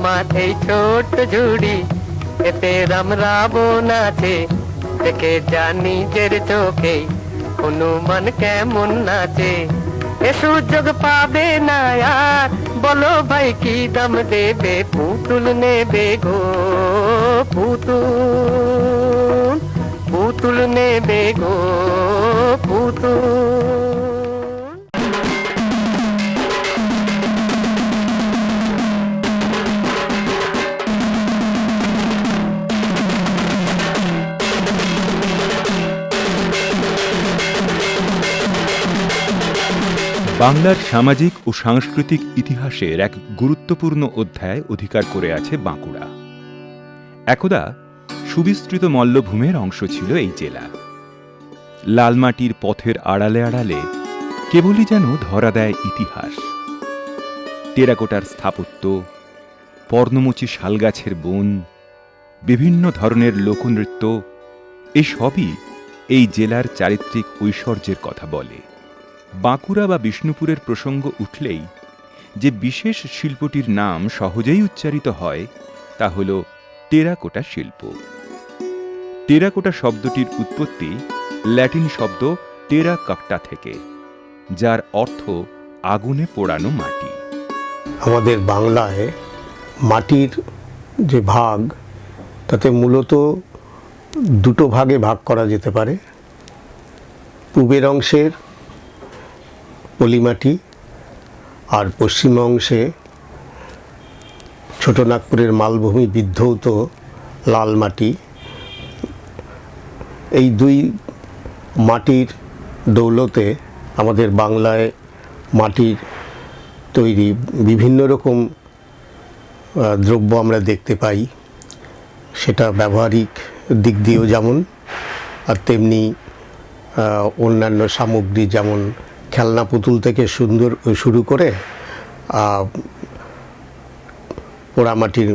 আমার এই ছোট ঝুড়ি, এতে রামরাবো নাচে, দেখে যা নিজের চোখে হনুমান কেমন নাচে। এ সুযোগ পাবে না আর, বলো ভাই কি দাম দেবে, পুতুল নেবে গো পুতুল, পুতুল নেবে গো পুতুল। বাংলার সামাজিক ও সাংস্কৃতিক ইতিহাসের এক গুরুত্বপূর্ণ অধ্যায় অধিকার করে আছে বাঁকুড়া। একদা সুবিস্তৃত মল্লভূমের অংশ ছিল এই জেলা। লালমাটির পথের আড়ালে আড়ালে কেবলই যেন ধরা দেয় ইতিহাস। টেরাকোটার স্থাপত্য, পর্ণমোচী শালগাছের বন, বিভিন্ন ধরনের লোকনৃত্য, এসবই এই জেলার চারিত্রিক ঐশ্বর্যের কথা বলে। বাঁকুড়া বা বিষ্ণুপুরের প্রসঙ্গ উঠলেই যে বিশেষ শিল্পটির নাম সহজেই উচ্চারিত হয় তা হল টেরাকোটা শিল্প। টেরাকোটা শব্দটির উৎপত্তি ল্যাটিন শব্দ টেরা কাক্টা থেকে, যার অর্থ আগুনে পোড়ানো মাটি। আমাদের বাংলায় মাটির যে ভাগ, তাতে মূলত দুটো ভাগে ভাগ করা যেতে পারে। পূবের অংশের পলিমাটি আর পশ্চিম অংশে ছোটনাগপুরের মালভূমি বিদ্ধৌত লাল মাটি। এই দুই মাটির দৌলতে আমাদের বাংলায় মাটির তৈরি বিভিন্ন রকম দ্রব্য আমরা দেখতে পাই। সেটা ব্যবহারিক দিক দিয়েও যেমন, আর তেমনি অন্যান্য সামগ্রী যেমন খেলনা পুতুল থেকে শুরু করে পোড়ামাটির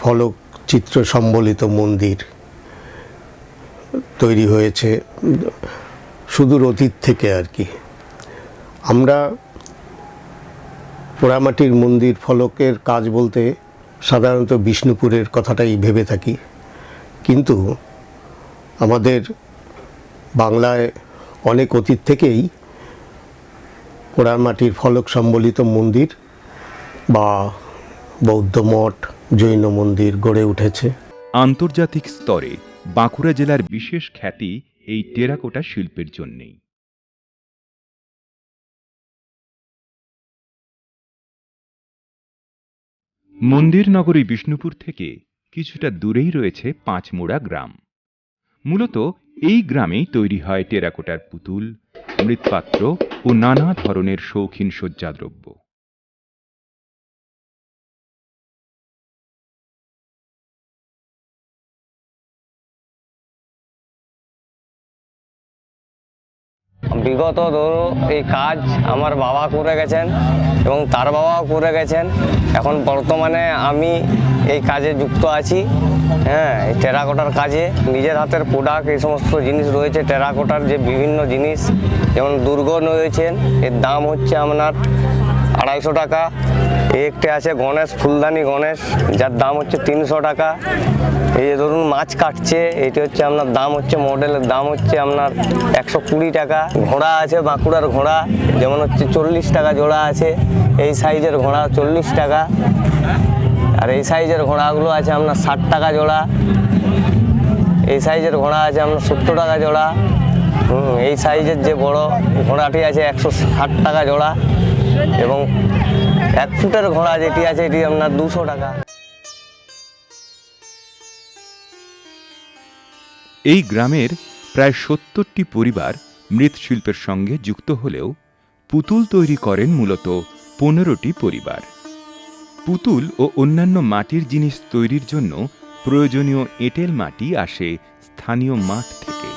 ফলক চিত্র সম্বলিত মন্দির তৈরি হয়েছে সুদূর অতীত থেকে আর কি। আমরা পোড়ামাটির মন্দির ফলকের কাজ বলতে সাধারণত বিষ্ণুপুরের কথাটাই ভেবে থাকি, কিন্তু আমাদের বাংলায় অনেক অতীত থেকেই পোড়ামাটির ফলক সম্বলিত মন্দির বা বৌদ্ধ মঠ, জৈন মন্দির গড়ে উঠেছে। আন্তর্জাতিক স্তরে বাঁকুড়া জেলার বিশেষ খ্যাতি এই টেরাকোটা শিল্পের জন্যেই। মন্দির নগরী বিষ্ণুপুর থেকে কিছুটা দূরেই রয়েছে পাঁচমোড়া গ্রাম। মূলত এই গ্রামেই তৈরি হয় টেরাকোটার পুতুল, মৃৎপাত্র ও নানা ধরনের শৌখিন সজ্জাদ্রব্য। বিগত এই কাজ আমার বাবা করে গেছেন এবং তার বাবাও করে গেছেন। এখন বর্তমানে আমি এই কাজে যুক্ত আছি। এই টেরাকোটার কাজে নিজের হাতের প্রোডাক্ট, এই সমস্ত জিনিস রয়েছে। টেরাকোটার যে বিভিন্ন জিনিস, যেমন দুর্গ রয়েছেন, এর দাম হচ্ছে আপনার 250 টাকা। একটি আছে গণেশ, ফুলদানি গণেশ, যার দাম হচ্ছে 300 টাকা। এই যে ধরুন মাছ কাটছে, এটি হচ্ছে আপনার দাম হচ্ছে, মডেলের দাম হচ্ছে আপনার 120 টাকা। ঘোড়া আছে, বাঁকুড়ার ঘোড়া, যেমন হচ্ছে 40 টাকা জোড়া আছে। এই সাইজের ঘোড়া 40 টাকা। আর এই সাইজের ঘোড়াগুলো আছে আপনার 60 টাকা জোড়া। এই সাইজের ঘোড়া আছে আপনার 70 টাকা জোড়া। এই সাইজের যে বড় ঘোড়াটি আছে 160 টাকা জোড়া। এবং 1 ফুটের ঘোড়া যেটি আছে এটি আপনার 200 টাকা। এই গ্রামের প্রায় 70টি পরিবার মৃৎশিল্পের সঙ্গে যুক্ত হলেও পুতুল তৈরি করেন মূলত 15টি পরিবার। পুতুল ও অন্যান্য মাটির জিনিস তৈরির জন্য প্রয়োজনীয় এঁটেল মাটি আসে স্থানীয় মাঠ থেকে।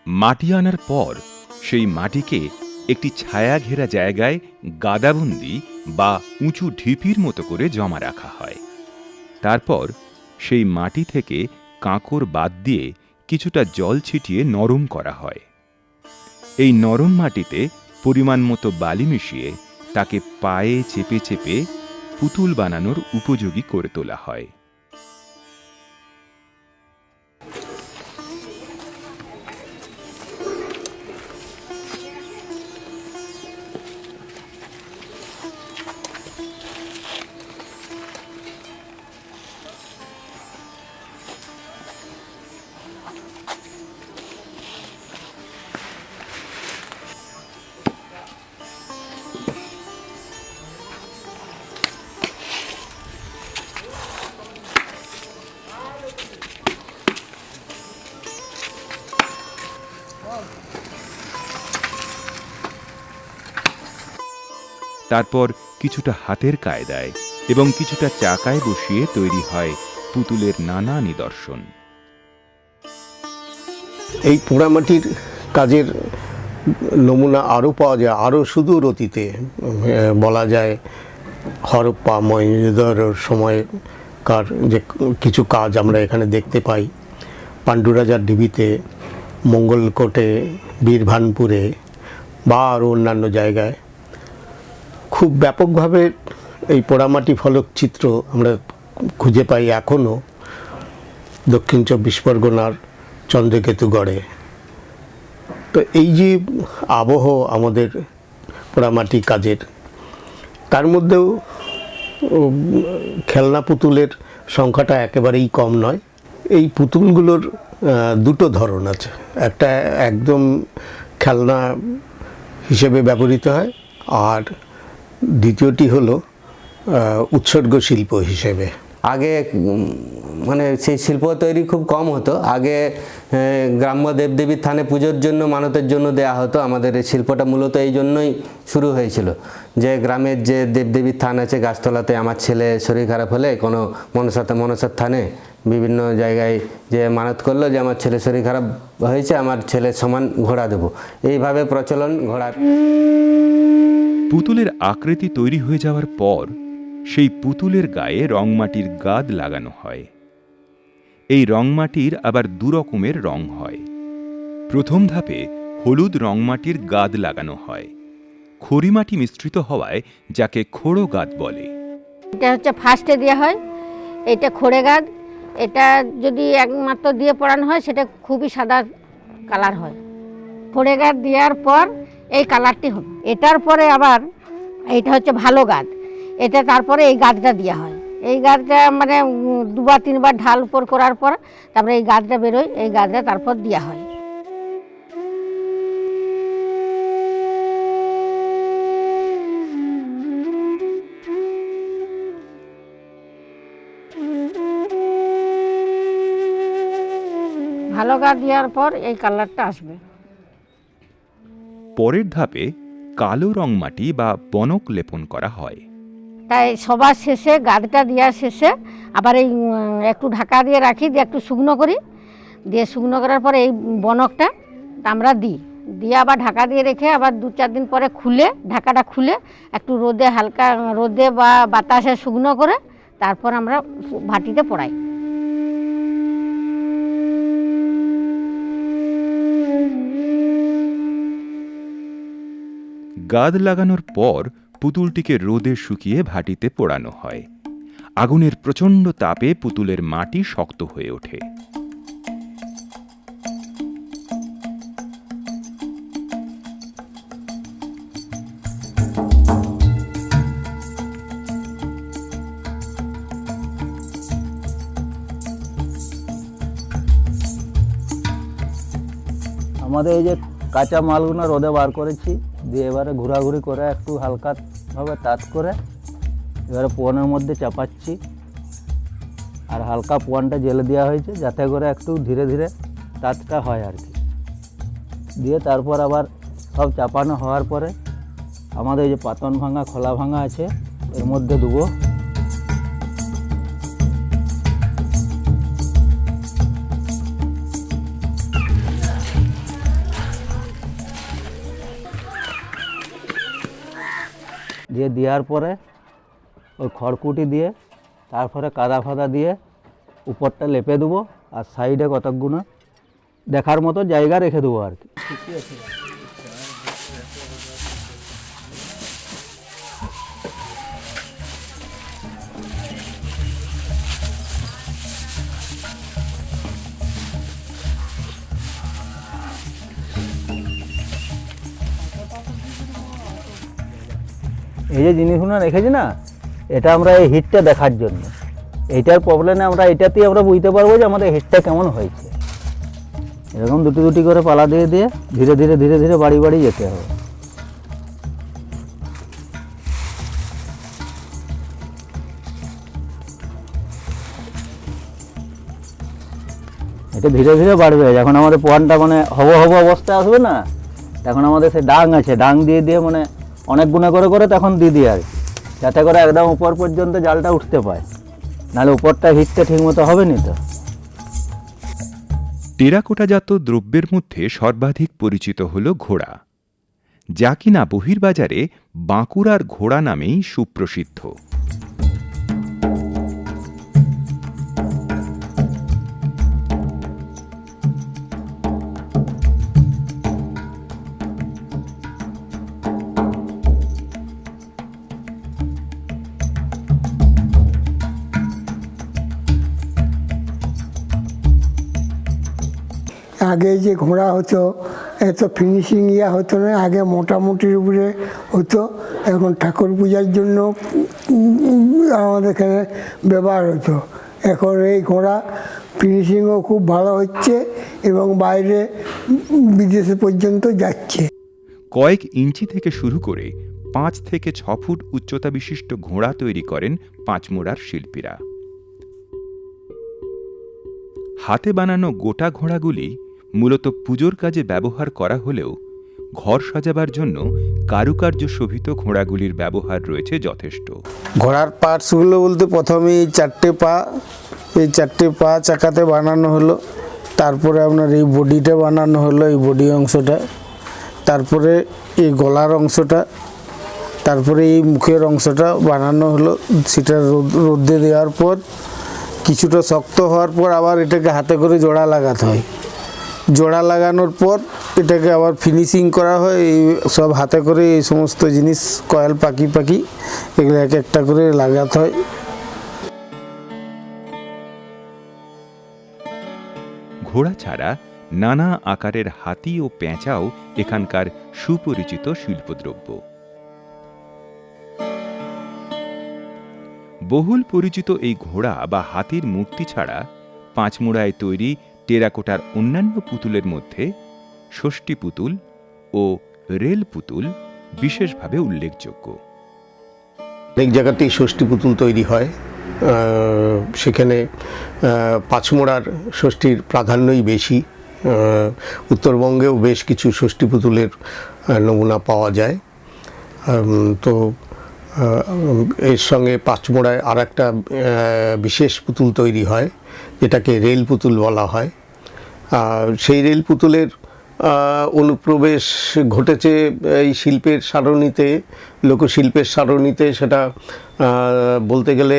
মাটি আনার পর সেই মাটিকে একটি ছায়া ঘেরা জায়গায় গাদাবন্দি বা উঁচু ঢিপির মতো করে জমা রাখা হয়। তারপর সেই মাটি থেকে কাঁকর বাদ দিয়ে কিছুটা জল ছিটিয়ে নরম করা হয়। এই নরম মাটিতে পরিমাণ মতো বালি মিশিয়ে তাকে পায়ে চেপে চেপে পুতুল বানানোর উপযোগী করে তোলা হয়। তারপর কিছুটা হাতের কায়দায় এবং কিছুটা চাকায় বসিয়ে তৈরি হয় পুতুলের নানা নিদর্শন। এই পোড়ামাটির কাজের নমুনা আরও পাওয়া যায় আরও সুদূর অতীতে, বলা যায় হরপ্পা মহেঞ্জোদারোর সময়কার যে কিছু কাজ আমরা এখানে দেখতে পাই। পাণ্ডুরাজার ঢিবিতে, মঙ্গলকোটে, বীরভানপুরে বা আরও অন্যান্য জায়গায় খুব ব্যাপকভাবে এই পোড়ামাটি ফলকচিত্র আমরা খুঁজে পাই এখনও দক্ষিণ 24 পরগনার চন্দ্রকেতুগড়ে। তো এই যে আবহ আমাদের পোড়ামাটি কাজের, তার মধ্যেও খেলনা পুতুলের সংখ্যাটা একেবারেই কম নয়। এই পুতুলগুলোর দুটো ধরন আছে, একটা একদম খেলনা হিসেবে ব্যবহৃত হয়, আর দ্বিতীয়টি হলো উৎসর্গ শিল্প হিসেবে। আগে মানে সেই শিল্প তৈরি খুব কম হতো। আগে গ্রাম্য দেবদেবীর থানে পুজোর জন্য, মানতের জন্য দেয়া হতো। আমাদের এই শিল্পটা মূলত এই জন্যই শুরু হয়েছিল যে গ্রামের যে দেবদেবীর থান আছে, গাছতলাতে আমার ছেলে শরীর খারাপ হলে কোনো মনসার থানে বিভিন্ন জায়গায় যে মানত করলো যে আমার ছেলে শরীর খারাপ হয়েছে, আমার ছেলের সমান ঘোড়া দেবো, এইভাবে প্রচলন ঘোড়ার। পুতুলের আকৃতি তৈরি হয়ে যাওয়ার পর সেই পুতুলের গায়ে রংমাটির গাদ লাগানো হয়। এই রংমাটির আবার দু রকমের রং হয়। প্রথম ধাপে হলুদ রংমাটির গাদ লাগানো হয়, খড়িমাটি মিশ্রিত হওয়ায় যাকে খোড়ো গাদ বলে। এটা হচ্ছে ফার্স্টে দেওয়া হয়, এটা খোড়ে গাদ। এটা যদি একমাত্র দিয়ে পড়ানো হয় সেটা খুবই সাদা কালার হয়। খোড়ে গাদ দেওয়ার পর এই কালারটি হবে। এটার পরে আবার এইটা হচ্ছে ভালো গাদ, এটা তারপরে এই গাদটা দেওয়া হয়। এই গাদটা মানে 2-3 বার ঢাল উপর করার পর তারপরে এই গাদটা বেরোয়, এই গাদটা তারপর দেওয়া হয়। ভালো গাদ দেওয়ার পর এই কালারটা আসবে। পরের ধাপে কালো রংমাটি বা বনক লেপন করা হয়। তাই সবার শেষে গাদটা দেওয়ার শেষে আবার এই একটু ঢাকা দিয়ে রাখি, দিয়ে একটু শুকনো করি, দিয়ে শুকনো করার পরে এই বনকটা আমরা দিই, দিয়ে আবার ঢাকা দিয়ে রেখে আবার 2-4 দিন পরে খুলে, ঢাকাটা খুলে একটু রোদে, হালকা রোদে বা বাতাসে শুকনো করে তারপর আমরা ভাটিতে পোড়াই। গাদ লাগানোর পর পুতুলটিকে রোদে শুকিয়ে ভাটিতে পোড়ানো হয়। আগুনের প্রচণ্ড তাপে পুতুলের মাটি শক্ত হয়ে ওঠে। আমাদের এই যে কাঁচা মালগুলো রোদে বার করেছি, দিয়ে এবারে ঘোরাঘুরি করে একটু হালকাভাবে তাত করে এবারে পোয়ানের মধ্যে চাপাচ্ছি, আর হালকা পোয়ানটা জেলে দেওয়া হয়েছে যাতে করে একটু ধীরে ধীরে তাতটা হয় আর কি। দিয়ে তারপর আবার সব চাপানো হওয়ার পরে আমাদের এই যে পাতন ভাঙা, খোলা ভাঙা আছে, এর মধ্যে দেবো। দিয়ে দেওয়ার পরে ওই খড়কুটি দিয়ে তারপরে কাদা ফাদা দিয়ে উপরটা লেপে দেবো, আর সাইডে কতকগুলো দেখার মতো জায়গা রেখে দেবো আর কি। এই যে জিনিসগুলো রেখেছি না, এটা আমরা এই হিটটা দেখার জন্য, এইটার প্রবলেমে আমরা এটাতেই আমরা বুঝতে পারবো যে আমাদের হিটটা কেমন হয়েছে। এরকম দুটি দুটি করে পালা দিয়ে দিয়ে ধীরে ধীরে ধীরে ধীরে বাড়ি বাড়ি যেতে হবে। এটা ধীরে ধীরে বাড়বে, যখন আমাদের পোয়ানটা মানে হব হব অবস্থায় আসবে না, তখন আমাদের সে ডাং আছে, ডাং দিয়ে দিয়ে মানে অনেক গুণে করে করে তখন দিয়ে দিয়ে আর কি, যাতে করে একদম উপর পর্যন্ত জালটা উঠতে পায়, নাহলে উপরটা হিটটা ঠিক মতো হবে না। তো টেরাকোটাজাত দ্রব্যের মধ্যে সর্বাধিক পরিচিত হল ঘোড়া, যা কিনা বহির্বাজারে বাঁকুড়ার ঘোড়া নামেই সুপ্রসিদ্ধ। আগে যে ঘোড়া হতো এত ফিনিশিং ইয়া হতো না, আগে মোটামুটির উপরে হতো। এখন ঠাকুর পূজার জন্য আমাদের এখানে ব্যবহার হতো। এখন এই ঘোড়া ফিনিশিংও খুব ভালো হচ্ছে এবং বাইরে বিদেশে পর্যন্ত যাচ্ছে। কয়েক ইঞ্চি থেকে শুরু করে 5 থেকে 6 ফুট উচ্চতা বিশিষ্ট ঘোড়া তৈরি করেন পাঁচমোড়ার শিল্পীরা। হাতে বানানো গোটা ঘোড়াগুলি মূলত পুজোর কাজে ব্যবহার করা হলেও ঘর সাজাবার জন্য কারুকার্য শোভিত ঘোড়াগুলির ব্যবহার রয়েছে যথেষ্ট। ঘোড়ার পার্টসগুলো বলতে প্রথমে এই 4টে পা, এই 4টে পা চাকাতে বানানো হলো, তারপরে আপনার এই বডিটা বানানো হলো, এই বডি অংশটা, তারপরে এই গলার অংশটা, তারপরে এই মুখের অংশটা বানানো হলো। সেটা রোদে দেওয়ার পর কিছুটা শক্ত হওয়ার পর আবার এটাকে হাতে করে জোড়া লাগাতে হয়। জোড়া লাগানোর পর এটাকে আবার ফিনিশিং করা হয়। এই সব হাতে করে এই সমস্ত জিনিস কয়েল পাখি পাখি এগুলো এক একটা করে লাগাতে হয়। ঘোড়া ছাড়া নানা আকারের হাতি ও পেঁচাও এখানকার সুপরিচিত শিল্পদ্রব্য। বহুল পরিচিত এই ঘোড়া বা হাতির মূর্তি ছাড়া পাঁচমোড়ায় তৈরি টেরাকোটার অন্যান্য পুতুলের মধ্যে ষষ্ঠী পুতুল ও রেল পুতুল বিশেষভাবে উল্লেখযোগ্য। অনেক জায়গাতেই ষষ্ঠী পুতুল তৈরি হয়, সেখানে পাঁচমোড়ার ষষ্ঠীর প্রাধান্যই বেশি। উত্তরবঙ্গেও বেশ কিছু ষষ্ঠী পুতুলের নমুনা পাওয়া যায়। তো এর সঙ্গে পাঁচমোড়ায় আর একটা বিশেষ পুতুল তৈরি হয় যেটাকে রেল পুতুল বলা হয়। সেই রেল পুতুলের অনুপ্রবেশ ঘটেছে এই শিল্পের সারণীতে, লোকশিল্পের সারণীতে। সেটা বলতে গেলে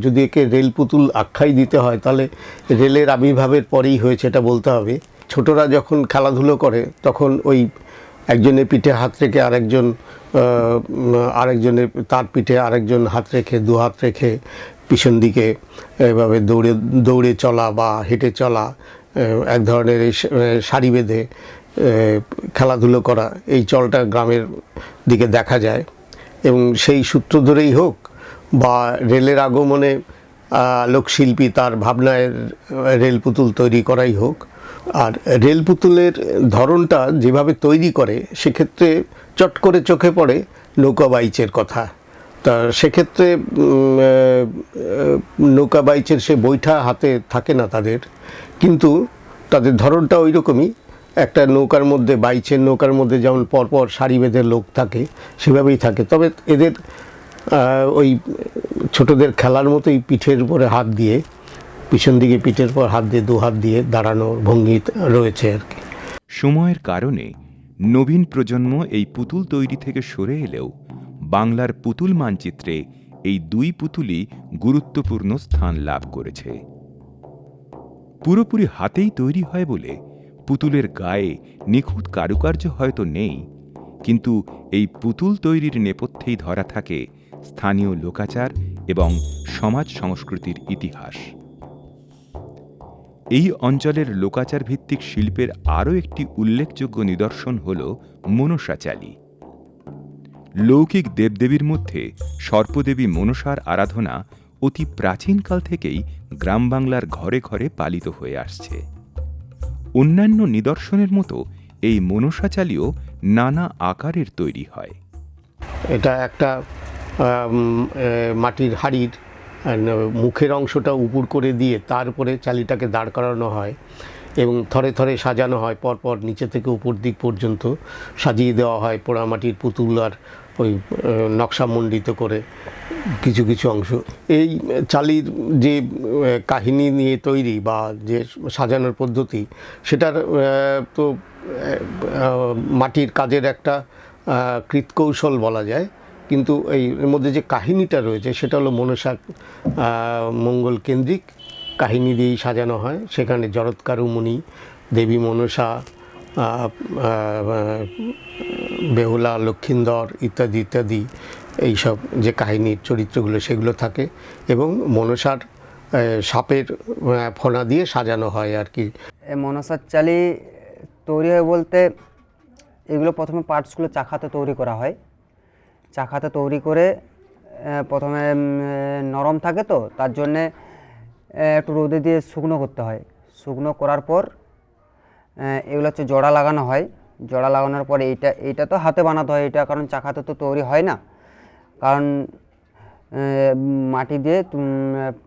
যদি একে রেল পুতুল আখ্যাই দিতে হয় তাহলে রেলের আবির্ভাবের পরেই হয়েছে এটা বলতে হবে। ছোটরা যখন খেলাধুলো করে তখন ওই একজনের পিঠে হাত রেখে আরেকজনের তার পিঠে আরেকজন হাত রেখে দু হাত রেখে পিছন দিকে এভাবে দৌড়ে চলা বা হেঁটে চলা, এক ধরনের এই সারি বেঁধে খেলাধুলো করা, এই চলটা গ্রামের দিকে দেখা যায়। এবং সেই সূত্র ধরেই হোক বা রেলের আগমনে লোকশিল্পী তার ভাবনায় রেল পুতুল তৈরি করাই হোক, আর রেল পুতুলের ধরনটা যেভাবে তৈরি করে সেক্ষেত্রে চট করে চোখে পড়ে নৌকা বাইচের কথা। তা সেক্ষেত্রে নৌকা বাইচের সে বৈঠা হাতে থাকে না তাদের, কিন্তু তাদের ধরনটা ওই রকমই। একটা নৌকার মধ্যে, বাইচের নৌকার মধ্যে যেমন পরপর সারি বেঁধে লোক থাকে সেভাবেই থাকে, তবে এদের ওই ছোটদের খেলার মতোই পিঠের উপরে হাত দিয়ে, পিছন দিকে পিঠের পর হাত দিয়ে দু হাত দিয়ে দাঁড়ানোর ভঙ্গি রয়েছে আর কি। সময়ের কারণে নবীন প্রজন্ম এই পুতুল তৈরি থেকে সরে এলেও বাংলার পুতুল মানচিত্রে এই দুই পুতুলই গুরুত্বপূর্ণ স্থান লাভ করেছে। পুরোপুরি হাতেই তৈরি হয় বলে পুতুলের গায়ে নিখুঁত কারুকার্য হয়তো নেই, কিন্তু এই পুতুল তৈরির নেপথ্যেই ধরা থাকে স্থানীয় লোকাচার এবং সমাজ সংস্কৃতির ইতিহাস। এই অঞ্চলের লোকাচার ভিত্তিক শিল্পের আরও একটি উল্লেখযোগ্য নিদর্শন হল মনসাচালি। লৌকিক দেবদেবীর মধ্যে সর্পদেবী মনসার আরাধনা অতি প্রাচীনকাল থেকেই গ্রাম বাংলার ঘরে ঘরে পালিত হয়ে আসছে। অন্যান্য নিদর্শনের মতো এই মনসাচালিও নানা আকারের তৈরি হয়। এটা একটা মাটির হাড়ির মুখের অংশটা উপর করে দিয়ে তার উপরে চালিটাকে দাঁড় করানো হয় এবং থরে থরে সাজানো হয়, পরপর নিচে থেকে উপর দিক পর্যন্ত সাজিয়ে দেওয়া হয় পোড়ামাটির পুতুল আর ওই নকশামণ্ডিত করে কিছু কিছু অংশ। এই চালির যে কাহিনী নিয়ে তৈরি বা যে সাজানোর পদ্ধতি, সেটার তো মাটির কাজের একটা কৃৎকৌশল বলা যায়, কিন্তু এর মধ্যে যে কাহিনীটা রয়েছে সেটা হলো মনসা মঙ্গল কেন্দ্রিক কাহিনী দিয়েই সাজানো হয়। সেখানে জরৎকারু মুনি, দেবী মনসা, বেহুলা, লক্ষিন্দর ইত্যাদি ইত্যাদি এইসব যে কাহিনীর চরিত্রগুলো সেগুলো থাকে এবং মনসার সাপের ফণা দিয়ে সাজানো হয় আর কি। মনসার চালি তৈরি হয় বলতে এগুলো প্রথমে পার্টসগুলো চাখাতে তৈরি করা হয়। চাখাতে তৈরি করে প্রথমে নরম থাকে তো তার জন্যে একটু রোদে দিয়ে শুকনো করতে হয়। শুকনো করার পর এগুলো হচ্ছে জোড়া লাগানো হয়। জোড়া লাগানোর পরে এইটা তো হাতে বানাতে হয়, এটা কারণ চাখাতে তো তৈরি হয় না, কারণ মাটি দিয়ে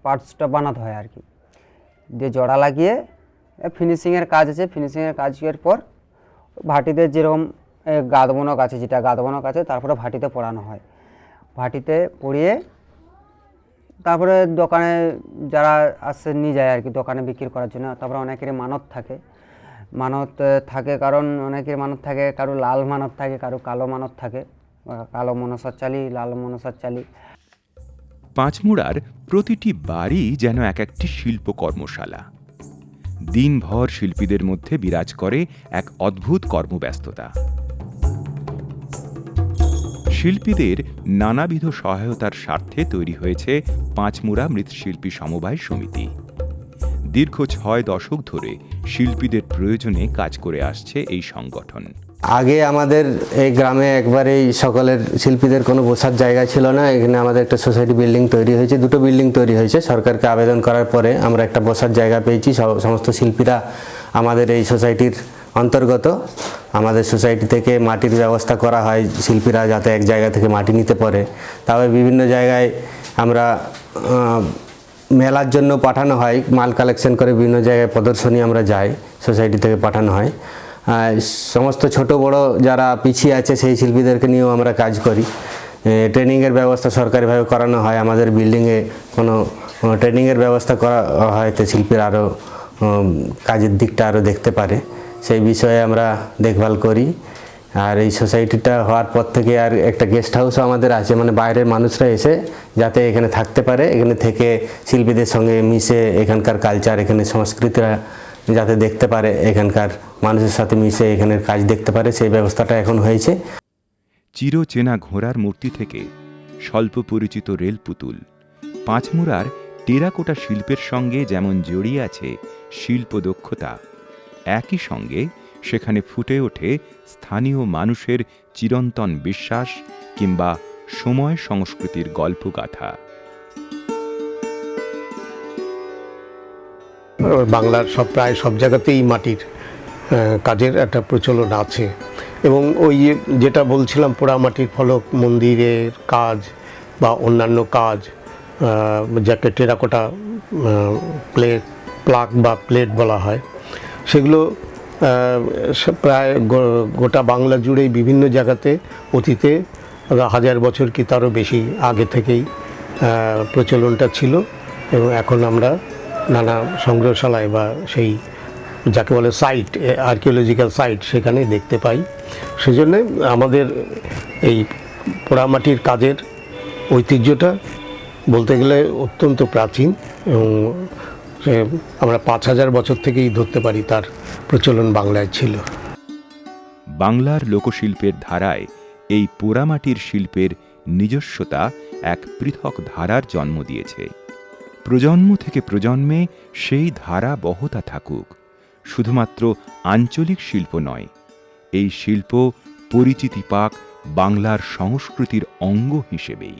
পার্টসটা বানাতে হয় আর কি। দিয়ে জোড়া লাগিয়ে ফিনিশিংয়ের কাজ আছে। ফিনিশিংয়ের কাজের পর ভাটিতে যেরকম গাদবনক আছে, যেটা গাদবনক আছে, তারপরে ভাটিতে পোড়ানো হয়। ভাটিতে পড়িয়ে তারপরে দোকানে যারা আসে নিয়ে যায় আর কি, দোকানে বিক্রি করার জন্য। তারপরে অনেকেরই মানত থাকে, কারণ অনেকের মানত থাকে, কারো লাল মানত থাকে, কারো কালো মানত থাকে, কালো মনসার চালি, লাল মনসার চালি। পাঁচমুড়ার প্রতিটি বাড়ি যেন এক একটি শিল্প কর্মশালা। দিনভর শিল্পীদের মধ্যে বিরাজ করে এক অদ্ভুত কর্মব্যস্ততা। শিল্পীদের নানাবিধ সহায়তার স্বার্থে তৈরি হয়েছে পাঁচমুড়া মৃৎশিল্পী সমবায় সমিতি। দীর্ঘ 6 দশক ধরে শিল্পীদের প্রয়োজনে কাজ করে আসছে এই সংগঠন। আগে আমাদের এই গ্রামে একবারেই সকলের শিল্পীদের কোনো বসার জায়গা ছিল না। এখানে আমাদের একটা সোসাইটি বিল্ডিং তৈরি হয়েছে, 2টো বিল্ডিং তৈরি হয়েছে। সরকারকে আবেদন করার পরে আমরা একটা বসার জায়গা পেয়েছি। সমস্ত শিল্পীরা আমাদের এই সোসাইটির অন্তর্গত। আমাদের সোসাইটি থেকে মাটির ব্যবস্থা করা হয়, শিল্পীরা যাতে এক জায়গা থেকে মাটি নিতে পারে। তবে বিভিন্ন জায়গায় আমরা মেলার জন্য পাঠানো হয়, মাল কালেকশন করে বিভিন্ন জায়গায় প্রদর্শনী আমরা যাই, সোসাইটি থেকে পাঠানো হয়। সমস্ত ছোট বড় যারা পিছিয়ে আছে সেই শিল্পীদেরকে নিয়েও আমরা কাজ করি। ট্রেনিংয়ের ব্যবস্থা সরকারিভাবে করানো হয়। আমাদের বিল্ডিংয়ে কোনো ট্রেনিংয়ের ব্যবস্থা করা হয়, তো শিল্পীরা আরও কাজের দিকটা আরও দেখতে পারে, সেই বিষয়ে আমরা দেখভাল করি। আর এই সোসাইটিটা হওয়ার পর থেকে আর একটা গেস্ট হাউসও আমাদের আছে, মানে বাইরের মানুষরা এসে যাতে এখানে থাকতে পারে, এখানে থেকে শিল্পীদের সঙ্গে মিশে এখানকার কালচার, এখানে সংস্কৃতিরা যাতে দেখতে পারে, এখানকার মানুষের সাথে মিশে এখানের কাজ দেখতে পারে, সেই ব্যবস্থাটা এখন হয়েছে। চিরচেনা ঘোড়ার মূর্তি থেকে স্বল্প পরিচিত রেল পুতুল, পাঁচমুড়ার টেরাকোটা শিল্পের সঙ্গে যেমন জড়িয়ে আছে শিল্প দক্ষতা, একই সঙ্গে সেখানে ফুটে ওঠে স্থানীয় মানুষের চিরন্তন বিশ্বাস কিংবা সময় সংস্কৃতির গল্পগাথা। বাংলার প্রায় সব জায়গাতেই মাটির কাজের একটা প্রচলন আছে এবং ওই যেটা বলছিলাম পোড়ামাটির ফলক, মন্দিরের কাজ বা অন্যান্য কাজ, যাকে টেরাকোটা প্লাক বা প্লেট বলা হয়, সেগুলো প্রায় গোটা বাংলা জুড়েই বিভিন্ন জায়গাতে অতীতে 1000 বছর কি তারও বেশি আগে থেকেই প্রচলনটা ছিল এবং এখন আমরা নানা সংগ্রহশালায় বা সেই যাকে বলে সাইট, আর্কিওলজিক্যাল সাইট, সেখানে দেখতে পাই। সেজন্য আমাদের এই পোড়ামাটির কাজের ঐতিহ্যটা বলতে গেলে অত্যন্ত প্রাচীন এবং আমরা 5000 বছর থেকেই ধরতে পারি তার প্রচলন বাংলায় ছিল। বাংলার লোকশিল্পের ধারায় এই পোড়ামাটির শিল্পের নিজস্বতা এক পৃথক ধারার জন্ম দিয়েছে। প্রজন্ম থেকে প্রজন্মে সেই ধারা বহতা থাকুক। শুধুমাত্র আঞ্চলিক শিল্প নয়, এই শিল্প পরিচিতি পাক বাংলার সংস্কৃতির অঙ্গ হিসেবেই।